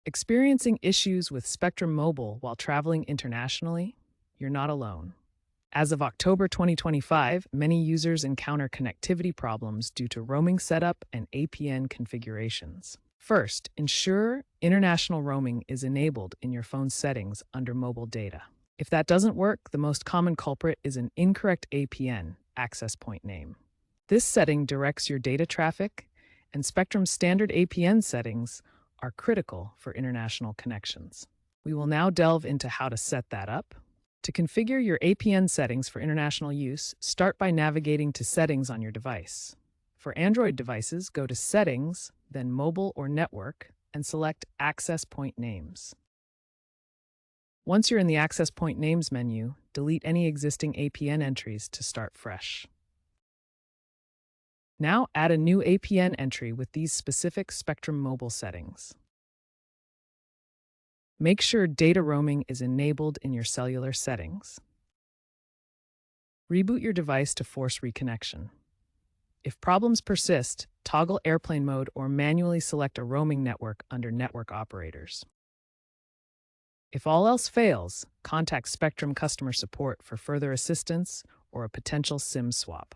Experiencing issues with Spectrum Mobile while traveling internationally? You're not alone. As of October 2025, many users encounter connectivity problems due to roaming setup and APN configurations. First, ensure international roaming is enabled in your phone's settings under mobile data. If that doesn't work, the most common culprit is an incorrect APN access point name. This setting directs your data traffic, and Spectrum's standard APN settings are critical for international connections. We will now delve into how to set that up. To configure your APN settings for international use, start by navigating to Settings on your device. For Android devices, go to Settings, then Mobile or Network, and select Access Point Names. Once you're in the Access Point Names menu, delete any existing APN entries to start fresh. Now add a new APN entry with these specific Spectrum Mobile settings. Make sure data roaming is enabled in your cellular settings. Reboot your device to force reconnection. If problems persist, toggle airplane mode or manually select a roaming network under Network Operators. If all else fails, contact Spectrum customer support for further assistance or a potential SIM swap.